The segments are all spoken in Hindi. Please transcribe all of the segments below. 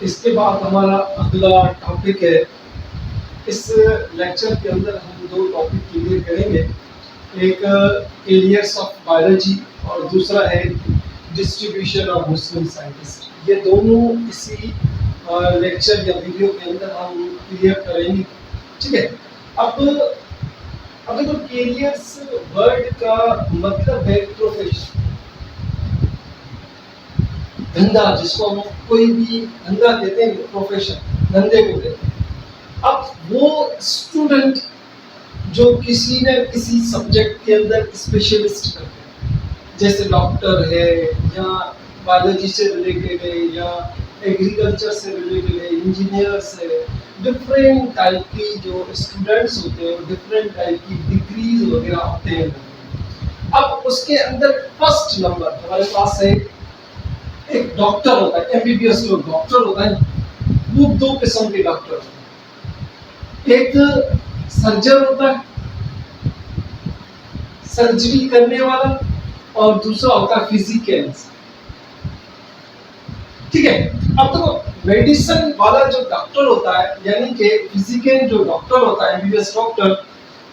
इसके बाद हमारा अगला टॉपिक है। इस लेक्चर के अंदर हम दो टॉपिक क्लियर करेंगे। एक एरियर्स ऑफ बायोलॉजी और दूसरा है डिस्ट्रीब्यूशन ऑफ मुस्लिम साइंटिस्ट। ये दोनों इसी लेक्चर या वीडियो के अंदर हम क्लियर करेंगे। ठीक है। अब देखो, कैरियर्स वर्ड का मतलब है प्रोफेशन, धंधा, जिसको हम कोई भी धंधा कहते हैं, प्रोफेशन, धंधे को कहते हैं। अब वो स्टूडेंट जो किसी न किसी सब्जेक्ट के अंदर स्पेशलिस्ट करते हैं, जैसे डॉक्टर है या बायोलॉजी से रिलेटेड है या एग्रीकल्चर से रिलेटेड है, इंजीनियर्स है, डिफरेंट टाइप की जो स्टूडेंट्स होते हैं, डिफरेंट टाइप की डिग्रीज वगैरह होते हैं। अब उसके अंदर फर्स्ट नंबर हमारे पास है, एक डॉक्टर होता है, एमबीबीएस जो डॉक्टर होता है, वो दो किस्म के डॉक्टर होते हैं। एक सर्जन होता है, सर्जरी करने वाला, और दूसरा होता है फिजिशियंस। ठीक है। अब तो मेडिसिन वाला जो डॉक्टर होता है, यानी कि फिजिशियन जो डॉक्टर होता है, एमबीबीएस डॉक्टर,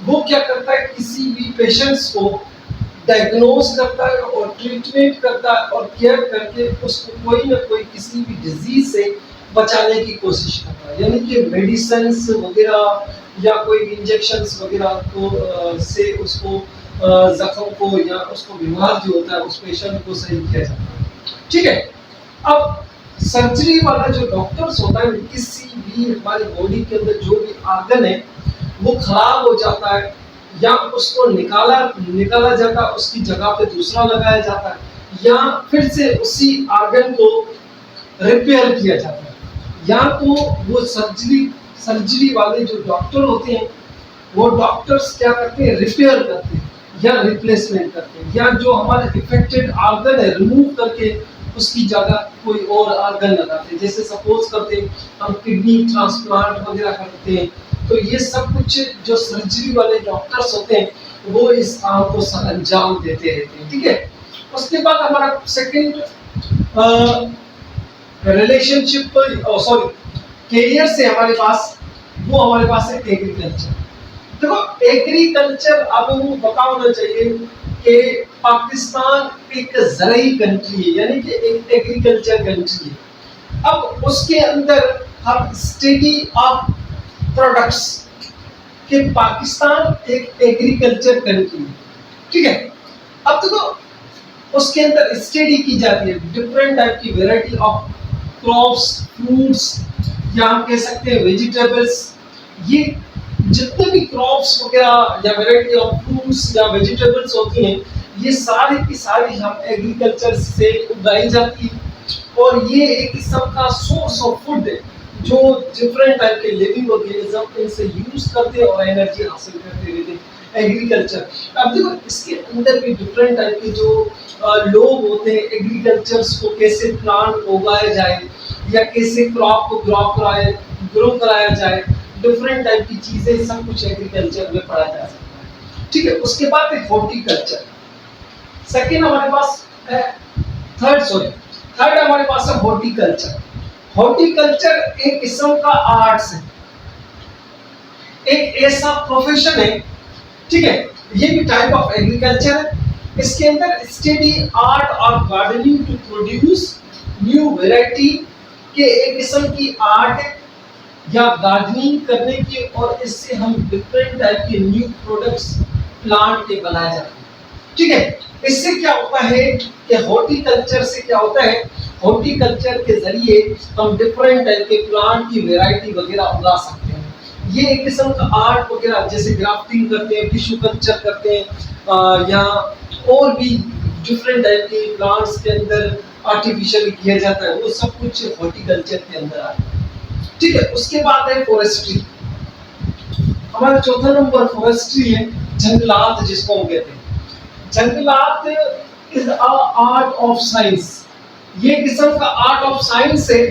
वो क्या करता है, किसी भी पेशेंट्स को डायग्नोज करता है और ट्रीटमेंट करता है और केयर करके उसको कोई ना कोई किसी भी डिजीज से बचाने की कोशिश करता है। यानी कि मेडिसिन्स वगैरह या कोई इंजेक्शंस वगैरह को से उसको जख्म को या उसको बीमार जो होता है उस पेशेंट को सही किया जाता है। ठीक है। अब सर्जरी वाला जो डॉक्टर्स होता है, किसी भी हमारी बॉडी के अंदर जो भी ऑर्गन है वो खराब हो जाता है या उसको निकाला जाता है, उसकी जगह पे दूसरा लगाया जाता है, या फिर से उसी ऑर्गन को रिपेयर किया जाता है, या तो वो सर्जरी वाले जो डॉक्टर होते हैं वो डॉक्टर्स क्या करते हैं, रिपेयर करते हैं या रिप्लेसमेंट करते हैं, या जो हमारे इफेक्टेड ऑर्गन है रिमूव करके उसकी जगह कोई और ऑर्गन लगाते हैं। जैसे सपोज करते हैं हम किडनी ट्रांसप्लांट वगैरह करते हैं, तो ये सब कुछ जो सर्जरी वाले डॉक्टर्स होते हैं वो इस काम को अंजाम देते रहते हैं। ठीक है। उसके बाद हमारा सेकंड रिलेशनशिप कैरियर से हमारे पास है एग्रीकल्चर। देखो, एग्रीकल्चर अब वो पता होना चाहिए कि पाकिस्तान एक ज़राई कंट्री है, यानी कि एक एग्रीकल्चर कंट्री है। अब उसके अंदर हम स्टडी ऑफ प्रोडक्ट्स कि पाकिस्तान एक एग्रीकल्चर कंट्री है। ठीक है। अब तो उसके अंदर स्टडी की जाती है डिफरेंट टाइप की वैरायटी ऑफ क्रॉप्स, फ्रूट्स, या हम कह सकते हैं वेजिटेबल्स। ये जितने भी क्रॉप्स वगैरह या वैरायटी ऑफ फ्रूट्स या वेजिटेबल्स होती हैं, ये सारी की सारी हम एग्रीकल्चर से उगाई जाती है, और ये एक किस्म का सोर्स ऑफ फूड है जो डिफरेंट टाइप के लिविंग ऑर्गेनिज्म इनसे यूज करते हैं और एनर्जी हासिल करते रहते हैं। एग्रीकल्चर, अब देखो इसके अंदर भी डिफरेंट टाइप के जो लोग होते हैं, एग्रीकल्चर्स को कैसे प्लांट उगाया जाए या कैसे क्रॉप को ग्रो कराया जाए, डिफरेंट टाइप की चीजें सब कुछ एग्रीकल्चर में पढ़ा जा सकता है। ठीक है। उसके बाद है हॉर्टिकल्चर। सेकेंड हमारे पास है थर्ड हमारे पास है हॉर्टिकल्चर। हॉर्टिकल्चर एक किस्म का आर्ट्स है, एक ऐसा प्रोफेशन है। ठीक है। ये भी टाइप ऑफ एग्रीकल्चर है। इसके अंदर स्टडी आर्ट और gardening to produce new variety के एक किस्म की आर्ट है या गार्डनिंग करने की, और इससे हम डिफरेंट टाइप के न्यू प्रोडक्ट्स प्लांट के बनाए जाते हैं। ठीक है। इससे क्या होता है कि हॉर्टिकल्चर से क्या होता है, हॉर्टिकल्चर के जरिए हम डिफरेंट टाइप के प्लांट की वैरायटी वगैरह उगा सकते हैं। ये एक किस्म का आर्ट वगैरह, जैसे ग्राफ्टिंग करते हैं, टिश्यू कल्चर करते हैं, या और भी डिफरेंट टाइप के प्लांट्स के अंदर आर्टिफिशियल किया जाता है, वो सब कुछ हॉर्टिकल्चर के अंदर आता है। ठीक है। उसके बाद है फॉरेस्ट्री। हमारा चौथा नंबर फॉरेस्ट्री है, जंगलात जिसको हम कहते हैं। जंगलात इज आर्ट ऑफ साइंस। ये किस्म का आर्ट ऑफ साइंस है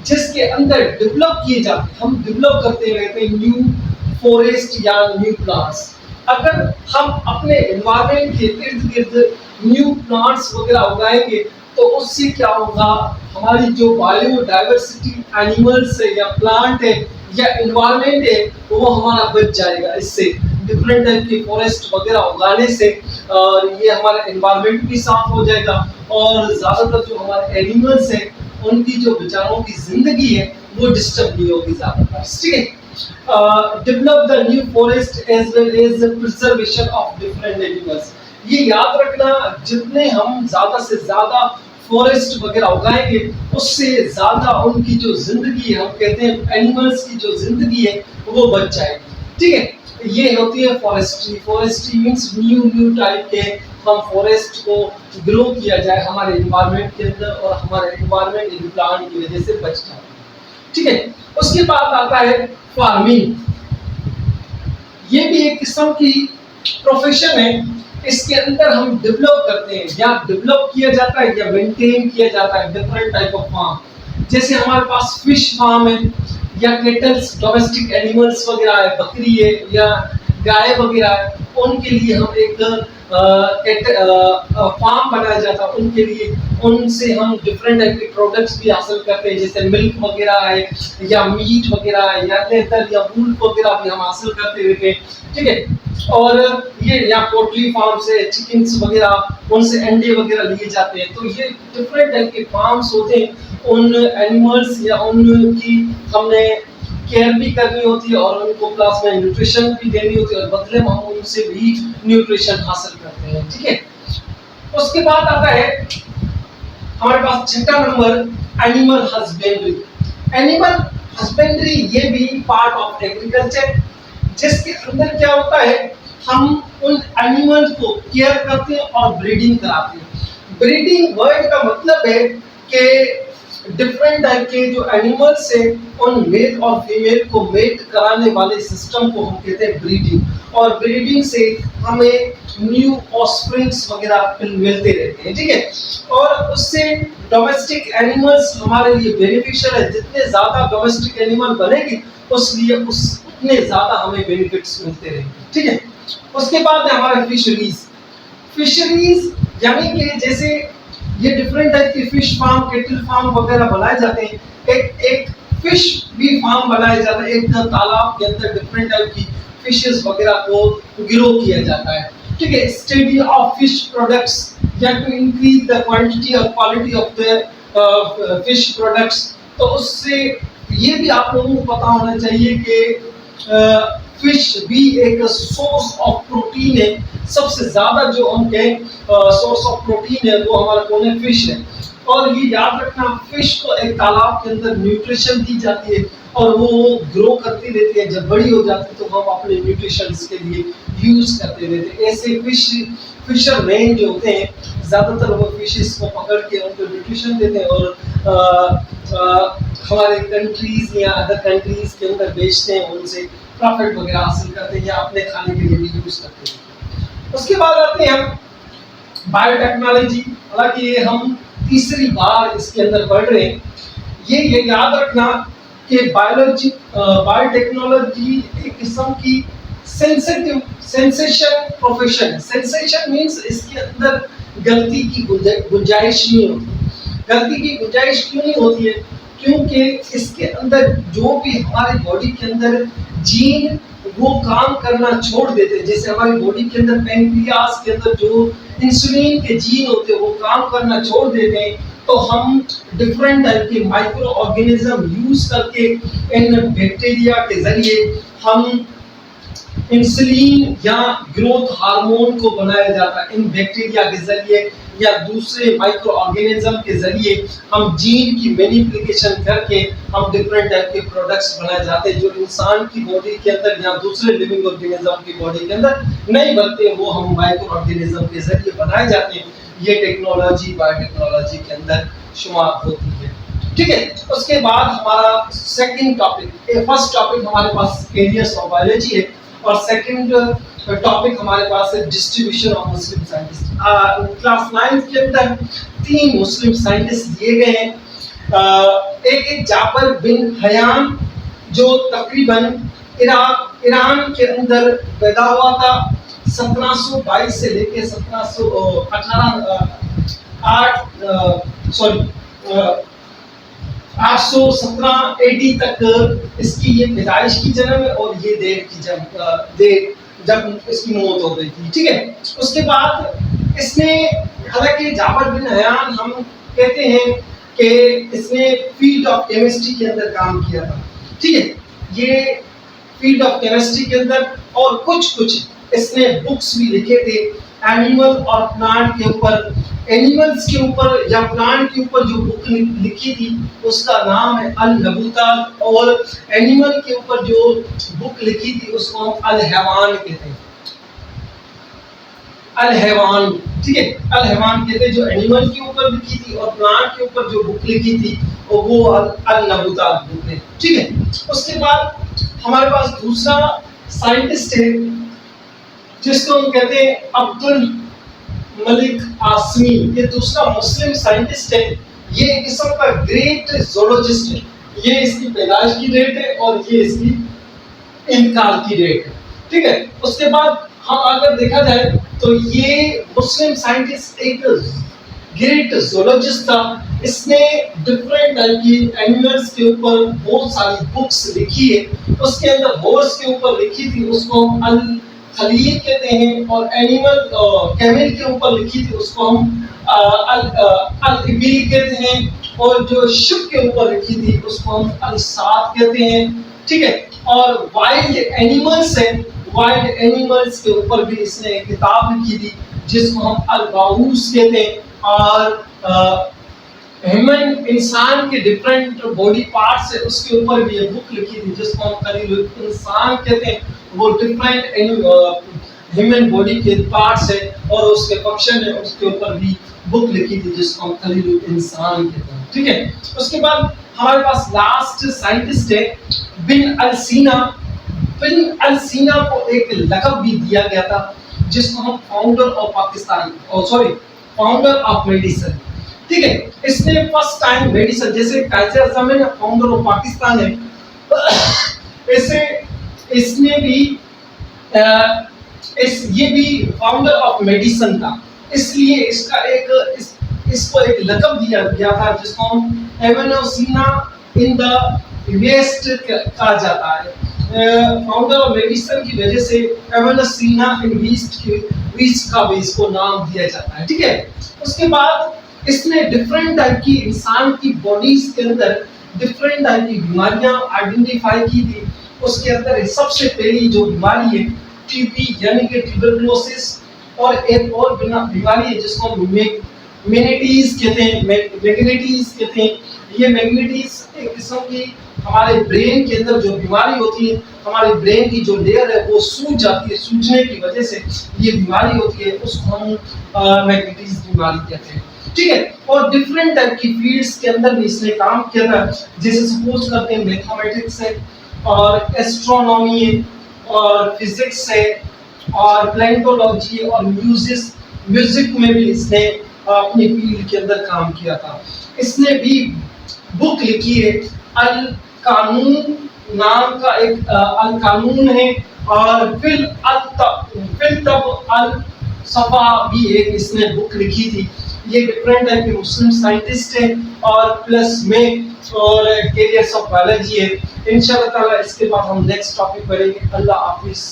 जिसके अंदर डेवलप किए जाते हैं, हम डेवलप करते रहते हैं न्यू फॉरेस्ट या न्यू प्लांट्स। अगर हम अपने एनवायरनमेंट के इर्द गिर्द न्यू प्लांट्स वगैरह उगाएंगे तो उससे क्या होगा, हमारी जो बायोडाइवर्सिटी एनिमल्स है या प्लांट है या एनवायरनमेंट है वो हमारा बच जाएगा इससे, डिफरेंट टाइप के फॉरेस्ट वगैरह उगाने से। और ये हमारा एनवायरनमेंट भी साफ हो जाएगा और ज्यादातर जो हमारे एनिमल्स है उनकी जो बेचारों की जिंदगी है वो डिस्टर्ब नहीं होगी ज्यादातर, ठीक है। Develop the new forest as well as preservation of different animals. ये याद रखना, जितने हम ज्यादा से ज्यादा फॉरेस्ट वगैरह उगाएंगे उससे ज्यादा उनकी जो जिंदगी है, हम कहते हैं एनिमल्स की जो जिंदगी है वो बच जाएगी, ठीक है। ये होती है forestry. Forestry means new type के हम फॉरेस्ट को ग्रो किया जाए हमारे एनवायरनमेंट के अंदर और हमारे एनवायरनमेंट इन प्लांट की वजह से बच जाए, ठीक है। उसके बाद आता है फार्मिंग। ये भी एक किस्म की प्रोफेशन है, इसके अंदर हम डेवलप करते हैं या डेवलप किया जाता है या मेंटेन किया जाता है डिफरेंट टाइप ऑफ फार्म। जैसे हमारे पास फिश फार्म है या केटल्स, डोमेस्टिक एनिमल्स वगैरह है, बकरी है या गाय वगैरह है, उनके लिए हम एक फार्म बनाया जाता है उनके लिए। उनसे हम डिफरेंट टाइप के प्रोडक्ट्स भी हासिल करते हैं, जैसे मिल्क वगैरह है या मीट वगैरह है या लेदर या वूल वगैरह भी हम हासिल करते रहते हैं, ठीक है। और ये या पोल्ट्री फार्म से चिकन्स वगैरह उनसे अंडे वगैरह लिए जाते हैं। तो ये डिफरेंट टाइप के फार्म्स होते हैं। उन एनिमल्स या उनकी हमने केयर भी करनी होती है और उनको प्लस में न्यूट्रिशन भी देनी होती है और बदले में हम उनसे भी न्यूट्रिशन हासिल करते हैं, ठीक है। उसके बाद आता है हमारे पास छठा number, animal husbandry. Animal husbandry ये भी पार्ट ऑफ एग्रीकल्चर, जिसके अंदर क्या होता है, हम उन एनिमल को केयर करते हैं और ब्रीडिंग कराते हैं। ब्रीडिंग वर्ड का मतलब है कि डिफरेंट टाइप के जो एनिमल्स है उन मेल और फीमेल को मेट कराने वाले सिस्टम को हम कहते हैं ब्रीडिंग। और ब्रीडिंग से हमें न्यू ऑफस्प्रिंग्स वगैरह मिलते रहते हैं, ठीक है। और उससे डोमेस्टिक एनिमल्स हमारे लिए बेनिफिशियल है। जितने ज्यादा डोमेस्टिक एनिमल बनेगी उतने ज्यादा हमें बेनिफिट्स मिलते रहेंगे, ठीक है। उसके बाद है हमारे फिशरीज। फिशरीज यानी कि जैसे ये डिफरेंट टाइप की फिश फार्म, केटल फार्म वगैरह बनाए जाते हैं। एक फिश भी फार्म बनाया जाता है, एक तालाब के अंदर डिफरेंट टाइप की फिशेस वगैरह को ग्रो किया जाता है, ठीक है। स्टडी ऑफ फिश प्रोडक्ट्स या टू इंक्रीज द क्वांटिटी और quality of the fish products. तो उससे ये भी आप लोगों को पता होना चाहिए कि फिश भी एक सोर्स ऑफ प्रोटीन है। सबसे ज्यादा जो हम कहें सोर्स ऑफ प्रोटीन है वो हमारा कौन है, फिश है। और ये याद रखना, फिश को एक तालाब के अंदर न्यूट्रिशन दी जाती है और वो ग्रो करती रहती है। जब बड़ी हो जाती है तो हम अपने न्यूट्रिशन के लिए यूज करते रहते हैं। ऐसे फिशरमैन जो होते हैं ज्यादातर वो फिशेस को पकड़ के उनको न्यूट्रिशन देते हैं और हमारे कंट्रीज या अदर कंट्रीज के अंदर बेचते हैं, उनसे प्रॉफिट वगैरह हासिल करते हैं या अपने खाने के लिए भी यूज करते हैं। उसके बाद आते हैं हम बायोटेक्नोलॉजी। हालांकि ये हम तीसरी बार इसके अंदर पढ़ रहे हैं। ये याद रखना कि बायोटेक्नोलॉजी एक किस्म की सेंसेशन प्रोफेशन है। सेंसेशन मींस इसके अंदर गलती की गुंजाइश नहीं होती। गलती की गुंजाइश क्यों नहीं होती है? क्योंकि इसके अंदर जो भी हमारे बॉडी के अंदर जीन वो काम करना छोड़ देते हैं। जैसे हमारी बॉडी के अंदर पैंक्रियास के अंदर जो इंसुलिन के जीन होते हैं वो काम करना छोड़ देते हैं, तो हम डिफरेंट टाइप के माइक्रो ऑर्गेनिज्म यूज करके इन बैक्टीरिया के जरिए हम इंसुलिन या ग्रोथ हार्मोन को बनाया जाता है। इन बैक्टीरिया के जरिए या दूसरे माइक्रो ऑर्गेनिज्म के जरिए हम जीन की मैनिपुलेशन करके हम डिफरेंट टाइप के प्रोडक्ट्स बनाए जाते हैं जो इंसान की बॉडी के अंदर या दूसरे लिविंग ऑर्गेनिज्म की बॉडी के अंदर नहीं बनते, वो हम माइक्रो ऑर्गेनिज्म के जरिए बनाए जाते हैं। ये टेक्नोलॉजी बायोटेक्नोलॉजी के अंदर शुमार होती है, ठीक है। उसके बाद हमारा सेकंड टॉपिक, फर्स्ट टॉपिक हमारे पास एरियाज ऑफ बायोलॉजी है और सेकंड टॉपिक हमारे पास है distribution of Muslim scientist. Class 9 के अंदर 3 मुस्लिम साइंटिस्ट दिए गए हैं। एक जाफर बिन हयान जो तकरीबन ईरान के अंदर पैदा हुआ था 1722 से लेके 1718 817 एडी तक इसकी ये पैदाइश की जन्म है और ये डेट की डेट जब इसकी मौत हो गई थी, ठीक है। उसके बाद इसने, हालांकि जाबर बिन हयान हम कहते हैं कि इसने फील्ड ऑफ केमिस्ट्री के अंदर काम किया था, ठीक है। ये फील्ड ऑफ केमिस्ट्री के अंदर और कुछ इसने बुक्स भी लिखे थे एनिमल और प्लांट के ऊपर। एनिमल्स के ऊपर या प्लांट के ऊपर जो बुक लिखी थी उसका नाम है अल नबूतात, और एनिमल के ऊपर जो बुक लिखी थी उसको हम अल हैवान कहते हैं। अल हैवान, ठीक है, अल हैवान कहते हैं जो एनिमल के ऊपर लिखी थी, और प्लांट के ऊपर जो बुक लिखी थी वो अल नबूतात बुक है, ठीक है। उसके बाद हमारे पास दूसरा साइंटिस्ट है जिसको हम कहते हैं अब्दुल मलिक आसमी। ये दूसरा मुस्लिम साइंटिस्ट है। ये एक किस्म का ग्रेट ज़ूलॉजिस्ट है। ये इसकी पैदाइश की डेट है और ये इसकी इंतकाल की डेट है, ठीक है। उसके बाद हम अगर देखा जाए तो ये मुस्लिम साइंटिस्ट एक ग्रेट ज़ूलॉजिस्ट था। इसने डिफरेंट टाइप की एनिमल्स के ऊपर बहुत सारी बुक्स लिखी है। उसके अंदर हॉर्स के ऊपर लिखी थी, उसको हम अल खलील कहते हैं, और एनिमल कैमल के ऊपर लिखी थी उसको हम अल इबिल कहते हैं, और जो शिप के ऊपर लिखी थी उसको हम अल साद कहते हैं, ठीक है। और वाइल्ड एनिमल्स है, वाइल्ड एनिमल्स के ऊपर भी इसने एक किताब लिखी थी जिसको हम अल बाऊस कहते हैं। और ह्यूमन इंसान के डिफरेंट बॉडी पार्ट्स है उसके ऊपर भी ये बुक लिखी थी जिसको हम खलील इंसान कहते हैं। वो डिफरेंट ह्यूमन बॉडी के पार्ट्स है और उसके फंक्शन है, उसके ऊपर भी बुक लिखी थी जिसको हम खलील इंसान कहते हैं, ठीक है। उसके बाद हमारे पास लास्ट साइंटिस्ट है बिन अल सीना। बिन अल सीना को एक लक़ब भी दिया गया था जिसको हम founder of Pakistan, founder of medicine, ठीक है। इसने फर्स्ट टाइम मेडिसिन, जैसे कायदे आज़म है फाउंडर ऑफ पाकिस्तान है, ऐसे इसने भी ये भी फाउंडर ऑफ मेडिसिन था, इसलिए इसका इसको एक लक़ब दिया गया था जिसको हम एवनोसिना इन द वेस्ट कहा जाता है। फाउंडर ऑफ मेडिसिन की वजह से एवनोसिना इन वेस्ट का भी इसको नाम दिया जाता है, ठीक है। उसके बाद इसने डिफरेंट टाइप की इंसान की बॉडीज के अंदर डिफरेंट टाइप की बीमारियां आइडेंटिफाई की थी। उसके अंदर सबसे पहली जो बीमारी है टीबी यानी कि ट्यूबरकुलोसिस, और एक और बीमारी है जिसको हम मैग्नेटिस कहते हैं, मैग्नेटिस कहते हैं। ये मैग्नेटिस एक किस्म की हमारे ब्रेन के अंदर जो बीमारी होती है, हमारे ब्रेन की जो लेयर है वो सूज जाती है, सूजने की वजह से ये बीमारी होती है, उसको हम मैग्नेटिस बीमारी कहते हैं, ठीक है। और डिफरेंट टाइप की फील्ड्स के अंदर भी इसने काम किया था, जैसे सपोज करते हैं मैथमेटिक्स है और एस्ट्रोनॉमी है और फिजिक्स है और प्लेंटोलॉजी और म्यूजिक में भी इसने अपनी फील्ड के अंदर काम किया था। इसने भी बुक लिखी है अल कानून नाम का, एक अल कानून है, और फिल तब अल सफा भी एक इसने बुक लिखी थी। ये डिफरेंट टाइप के मुस्लिम साइंटिस्ट है और प्लस में और कैरियर्स ऑफ बायोलॉजी है। इंशाल्लाह ताला इसके बाद हम नेक्स्ट टॉपिक पढ़ेंगे। अल्लाह हाफिज़।